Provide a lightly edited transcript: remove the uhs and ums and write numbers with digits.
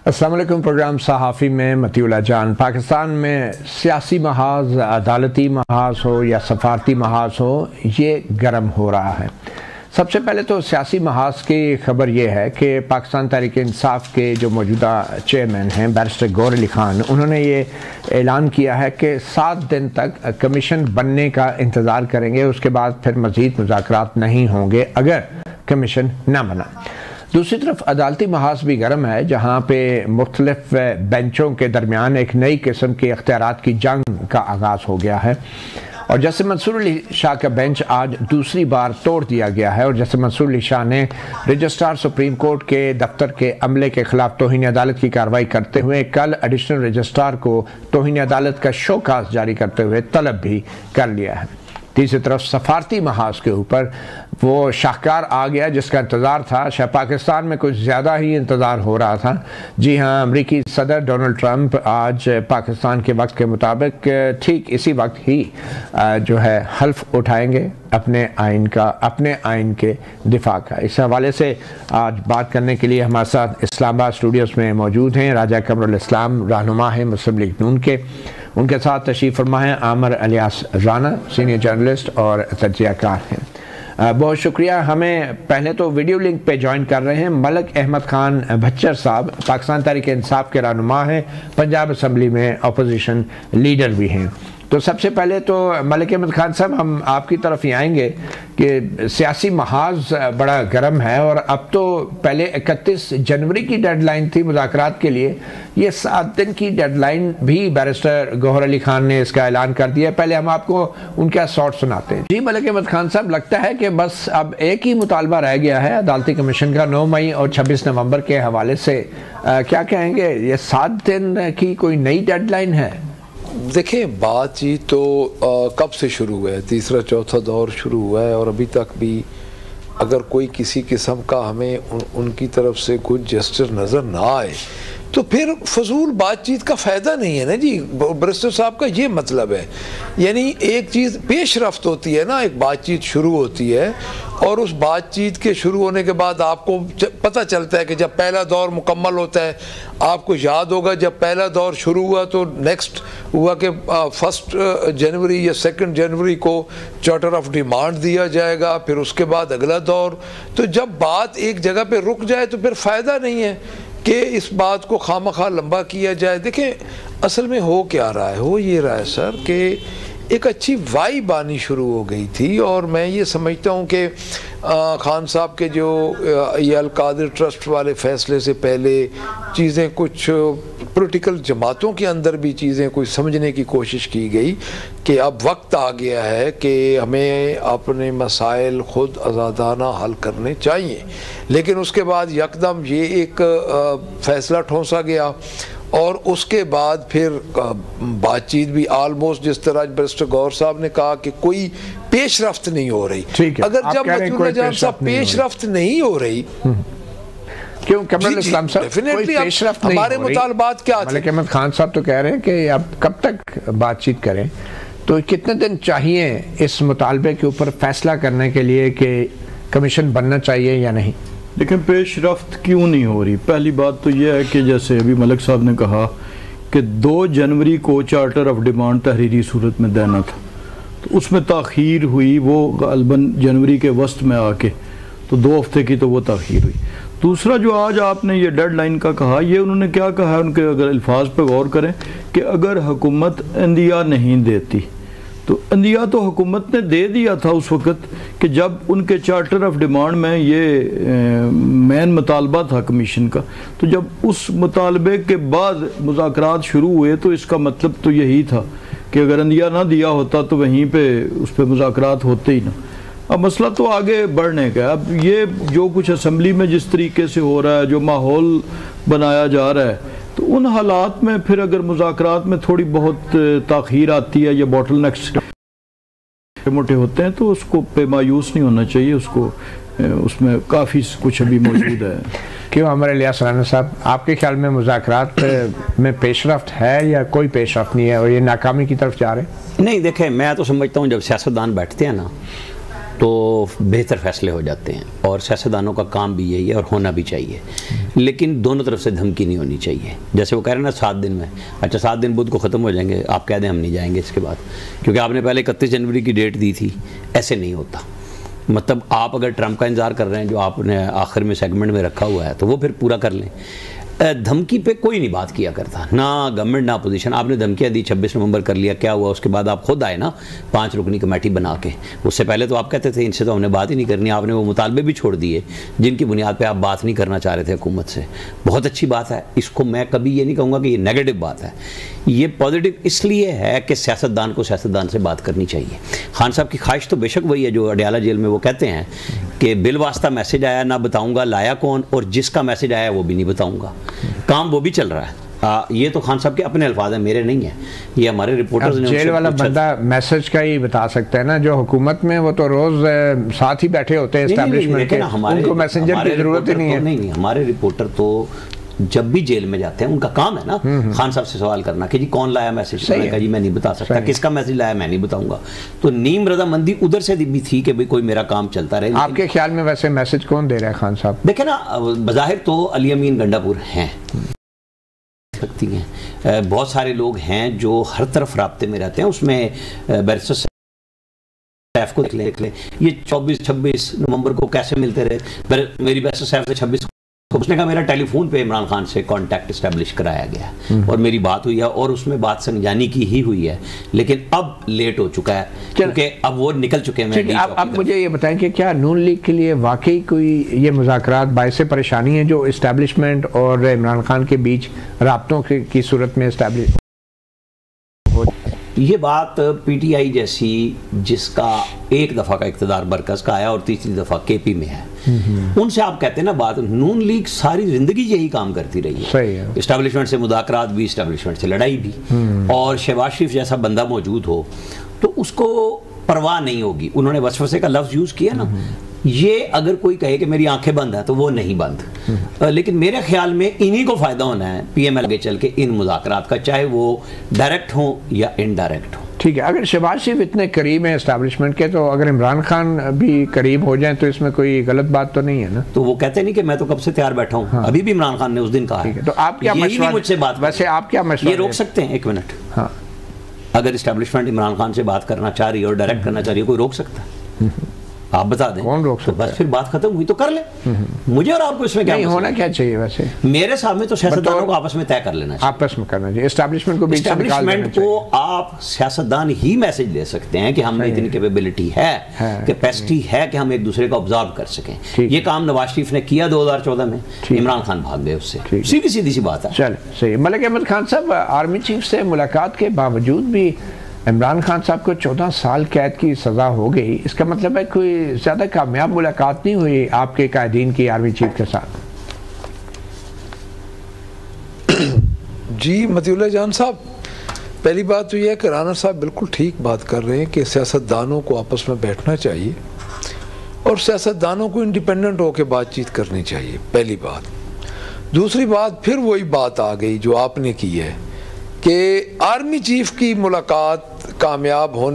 अस्सलाम वालेकुम। प्रोग्राम सहाफ़ी में मतीउल्लाह जान। पाकिस्तान में सियासी महाज, अदालती महाज हो या सफारती महाज हो, ये गर्म हो रहा है। सबसे पहले तो सियासी महाज की खबर ये है कि पाकिस्तान तहरीक इंसाफ के जो मौजूदा चेयरमैन हैं बैरिस्टर गौहर अली खान, उन्होंने ये ऐलान किया है कि 7 दिन तक कमीशन बनने का इंतज़ार करेंगे, उसके बाद फिर मज़ीद मुज़ाकरात नहीं होंगे अगर कमीशन ना बना। दूसरी तरफ अदालती महाज भी गर्म है, जहाँ पे मुख्तलिफ बेंचों के दरमियान एक नई किस्म के अख्तियारात की जंग का आगाज़ हो गया है। और जैसे मंसूर अली शाह का बेंच आज दूसरी बार तोड़ दिया गया है, और जैसे मंसूर अली शाह ने रजिस्ट्रार सुप्रीम कोर्ट के दफ्तर के अमले के खिलाफ तौहीन अदालत की कार्रवाई करते हुए कल एडिशनल रजिस्ट्रार को तौहीन अदालत का शोकास जारी करते हुए तलब भी कर लिया है। तीसरी तरफ सफारती महाज के ऊपर वो शाहकार आ गया जिसका इंतज़ार था, शायद पाकिस्तान में कुछ ज़्यादा ही इंतज़ार हो रहा था। जी हाँ, अमरीकी सदर डोनाल्ड ट्रंप आज पाकिस्तान के वक्त के मुताबिक ठीक इसी वक्त ही जो है हल्फ उठाएंगे अपने आइन के दिफा का। इस हवाले से आज बात करने के लिए हमारे साथ इस्लामाबाद स्टूडियोज़ में मौजूद हैं राजा कमरुल इस्लाम, रहनुमा है मुस्लिम लीग नून के। उनके साथ तशरीफ़ फरमा है Aamir alias Rana, senior journalist और तजियाकार हैं। बहुत शुक्रिया। हमें पहले तो वीडियो लिंक पे ज्वाइन कर रहे हैं मलिक अहमद खान भच्चर साहब, पाकिस्तान तहरीक इंसाफ के रहनुमा हैं, पंजाब असम्बली में अपोजिशन लीडर भी हैं। तो सबसे पहले तो मलिक अहमद खान साहब, हम आपकी तरफ ही आएंगे कि सियासी महाज बड़ा गर्म है, और अब तो पहले 31 जनवरी की डेडलाइन थी मुज़ाकरात के लिए, ये 7 दिन की डेडलाइन भी बैरिस्टर गौहर अली खान ने इसका ऐलान कर दिया। पहले हम आपको उनका शॉर्ट सुनाते हैं। जी मलिक अहमद खान साहब, लगता है कि बस अब एक ही मुतालबा रह गया है अदालती कमीशन का 9 मई और 26 नवंबर के हवाले से, क्या कहेंगे, ये 7 दिन की कोई नई डेडलाइन है? देखिए, बातचीत तो कब से शुरू हुआ है, तीसरा चौथा दौर शुरू हुआ है, और अभी तक भी अगर कोई किसी किस्म का हमें उनकी तरफ से कुछ जेस्चर नज़र ना आए तो फिर फजूल बातचीत का फ़ायदा नहीं है ना जी। बैरिस्टर साहब का ये मतलब है, यानी एक चीज़ पेशरफ्त होती है ना, एक बातचीत शुरू होती है, और उस बातचीत के शुरू होने के बाद आपको पता चलता है कि जब पहला दौर मुकम्मल होता है, आपको याद होगा जब पहला दौर शुरू हुआ तो नेक्स्ट हुआ कि 1 जनवरी या 2 जनवरी को चार्टर ऑफ डिमांड दिया जाएगा, फिर उसके बाद अगला दौर। तो जब बात एक जगह पे रुक जाए तो फिर फ़ायदा नहीं है कि इस बात को खामखा लंबा किया जाए। देखें, असल में हो क्या रहा है, हो ये रहा है सर कि एक अच्छी वाइब आनी शुरू हो गई थी, और मैं ये समझता हूँ कि खान साहब के जो ये अल कादिर ट्रस्ट वाले फ़ैसले से पहले चीज़ें कुछ पॉलिटिकल जमातों के अंदर भी चीज़ें कुछ समझने की कोशिश की गई कि अब वक्त आ गया है कि हमें अपने मसाइल ख़ुद आज़ादाना हल करने चाहिए। लेकिन उसके बाद यकदम ये एक फ़ैसला ठोंसा गया, और उसके बाद फिर बातचीत भी आलमोस्ट जिस तरह बैरिस्टर गौहर साहब ने कहा कि कोई पेशरफ्त नहीं हो रही। अगर जब मतीउल्लाह जान साहब पेशरफ्त नहीं हो रही, क्यों कमरुल इस्लाम साहब, डेफिनेटली हमारे मुतालबात क्या थे? मलिक अहमद खान साहब तो कह रहे हैं कि अब कब तक बातचीत करें, तो कितने दिन चाहिए इस मुतालबे के ऊपर फैसला करने के लिए कि कमीशन बनना चाहिए या नहीं? लेकिन पेशरफ्त क्यों नहीं हो रही? पहली बात तो यह है कि जैसे अभी मलिक साहब ने कहा कि 2 जनवरी को चार्टर ऑफ डिमांड तहरीरी सूरत में देना था, तो उसमें ताख़ीर हुई, वो ग़ालिबन जनवरी के वस्त में आके, तो 2 हफ्ते की तो वो ताख़ीर हुई। दूसरा जो आज आपने ये डेडलाइन का कहा, ये उन्होंने क्या कहा है, उनके अगर अल्फाज पर गौर करें कि अगर हुकूमत इंदिया नहीं देती, तो इंदिया तो हुकूमत ने दे दिया था उस वक़्त कि जब उनके चार्टर ऑफ डिमांड में ये मेन मुतालबा था कमीशन का, तो जब उस मुतालबे के बाद मुज़ाकरात शुरू हुए तो इसका मतलब तो यही था कि अगर इंदिया ना दिया होता तो वहीं पे उस पर मुज़ाकरात होते ही ना। अब मसला तो आगे बढ़ने का, अब ये जो कुछ असम्बली में जिस तरीके से हो रहा है, जो माहौल बनाया जा रहा है, तो उन हालात में फिर अगर मुज़ाकरात में थोड़ी बहुत ताख़ीर आती है या बॉटल नेक्स मोटे होते हैं, तो उसको पे मायूस नहीं होना चाहिए, उसको उसमें काफ़ी कुछ अभी मौजूद है। क्यों हमारे अलियास राना साहब, आपके ख्याल में मुज़ाकरात में पेशरफ्त है या कोई पेशरफ्त नहीं है और ये नाकामी की तरफ जा रहे हैं? नहीं, देखें, मैं तो समझता हूँ जब सियासतदान बैठते हैं ना, तो बेहतर फैसले हो जाते हैं, और सियासतदानों का काम भी यही है और होना भी चाहिए। लेकिन दोनों तरफ से धमकी नहीं होनी चाहिए। जैसे वो कह रहे हैं ना 7 दिन में, अच्छा 7 दिन बुध को ख़त्म हो जाएंगे, आप कह दें हम नहीं जाएंगे इसके बाद, क्योंकि आपने पहले 31 जनवरी की डेट दी थी। ऐसे नहीं होता। मतलब आप अगर ट्रंप का इंतज़ार कर रहे हैं जो आपने आखिर में सेगमेंट में रखा हुआ है, तो वो फिर पूरा कर लें। धमकी पे कोई नहीं बात किया करता, ना गवर्नमेंट ना अपोजिशन। आपने धमकियाँ दी, 26 नवंबर कर लिया, क्या हुआ? उसके बाद आप खुद आए ना 5 रुकनी कमेटी बना के। उससे पहले तो आप कहते थे इनसे तो हमने बात ही नहीं करनी। आपने वो मुतालबे भी छोड़ दिए जिनकी बुनियाद पे आप बात नहीं करना चाह रहे थे हुकूमत से। बहुत अच्छी बात है, इसको मैं कभी ये नहीं कहूँगा कि ये नेगेटिव बात है, ये पॉजिटिव इसलिए है कि सियासतदान को सियासतदान से बात करनी चाहिए। खान साहब की ख्वाहिश तो बेशक वही है जो अडयाला जेल में वो कहते हैं कि बिल वास्ता मैसेज आया ना बताऊंगा लाया कौन, और जिसका मैसेज आया वो भी नहीं बताऊंगा। काम वो भी चल रहा है। ये तो खान साहब के अपने अल्फाज हैं, मेरे नहीं है। ये हमारे रिपोर्टर्स ने जेल वाला बंदा मैसेज का ही बता सकता है ना, जो हुकूमत में वो तो रोज साथ ही बैठे होते हैं एस्टैब्लिशमेंट के, उनको मैसेंजर की जरूरत ही नहीं है। नहीं, हमारे रिपोर्टर तो जब भी जेल में जाते हैं उनका काम है ना खान साहब से सवाल करना कि जी कौन लाया मैसेज। मैंने कहा जी मैं नहीं बता सकता, किसका मैसेज लाया मैं नहीं बताऊंगा। तो नीम रजामंदी उधर से भी थी कि भाई कोई मेरा काम चलता रहे। आपके ख्याल में वैसे मैसेज कौन दे रहा है खान साहब? देखे ना, बज़ाहिर तो अली अमीन गंडापुर हैं, सकती हैं, बहुत सारे लोग हैं जो हर तरफ राब्ते में रहते हैं। उसमें बैरिस्टर सैफ को देख ले, ये 24-26 नवंबर को कैसे मिलते रहे। मेरी बैरिस्टर सैफ से 26 उसने कहा मेरा टेलीफोन पे इमरान खान से कांटेक्ट इस्टेब्लिश कराया गया और मेरी बात हुई है, और उसमें बात समझाने की ही हुई है, लेकिन अब लेट हो चुका है क्योंकि अब वो निकल चुके हैं। आप मुझे ये बताएं कि क्या नून लीग के लिए वाकई कोई ये मुज़ाकरात बायस परेशानी है जो इस्टेब्लिशमेंट और इमरान खान के बीच राब्तों की सूरत में इस्टेब्लिश? ये बात पीटीआई जैसी जिसका एक दफ़ा का इक़्तिदार बरकस का आया और तीसरी दफ़ा केपी में है, उनसे आप कहते हैं ना बात, नून लीग सारी जिंदगी यही काम करती रही है। इस्टेब्लिशमेंट से मुदाकरात भी, इस्टेब्लिशमेंट से लड़ाई भी, और शहबाज शरीफ जैसा बंदा मौजूद हो तो उसको परवाह नहीं होगी। उन्होंने वसवसे का लफ्ज़ यूज़ किया ना, ये अगर कोई कहे कि मेरी आंखें बंद है तो वो नहीं बंद, लेकिन मेरे ख्याल में इन्हीं को फ़ायदा होना है पीएमएल आगे चल के इन मुज़ाकरात का, चाहे वो डायरेक्ट हो या इनडायरेक्ट हो। ठीक है, अगर शहबाज शरीफ इतने करीब हैं एस्टैब्लिशमेंट के, तो अगर इमरान खान भी करीब हो जाएं तो इसमें कोई गलत बात तो नहीं है ना? तो वो कहते नहीं कि मैं तो कब से तैयार बैठा हूँ। हाँ। अभी भी इमरान खान ने उस दिन कहा है। तो आप क्या मशवरा मुझसे बात, वैसे आप क्या मशवरा ये रोक सकते हैं? 1 मिनट। हाँ, अगर इस्टेब्लिशमेंट इमरान खान से बात करना चाह रही है और डायरेक्ट करना चाह रही है, कोई रोक सकता है? आप बता दें। कौन रोक सकता है? तो बस फिर बात खत्म हुई तो कर ले। मुझे और आपको इसमें क्या होना क्या चाहिए? वैसे मेरे सामने तो सियासतदानों को आपस में तैय कर लेना चाहिए। आपस में करना चाहिए, एस्टैब्लिशमेंट को बीच से निकाल देना चाहिए। एस्टैब्लिशमेंट को आप सियासतदान ही मैसेज दे सकते हैं कि हमें इतनी कैपेबिलिटी है, कैपेसिटी है कि हम एक दूसरे को ऑब्जर्व कर सकें। ये काम नवाज शरीफ ने किया 2014 में, इमरान खान भाग गए उससे। सीधी सीधी सी बात है। चल सही। मलिक अहमद खान साहब, आर्मी चीफ से मुलाकात के बावजूद भी इमरान खान साहब को 14 साल कैद की सज़ा हो गई। इसका मतलब है कोई ज़्यादा कामयाब मुलाकात नहीं हुई आपके कायदीन की आर्मी चीफ के साथ? जी मतीउल्लाह जान साहब, पहली बात तो यह है कि राना साहब बिल्कुल ठीक बात कर रहे हैं कि सियासतदानों को आपस में बैठना चाहिए और सियासतदानों को इंडिपेंडेंट होकर बातचीत करनी चाहिए, पहली बात। दूसरी बात, फिर वही बात आ गई जो आपने की है कि आर्मी चीफ की मुलाकात कामयाब होने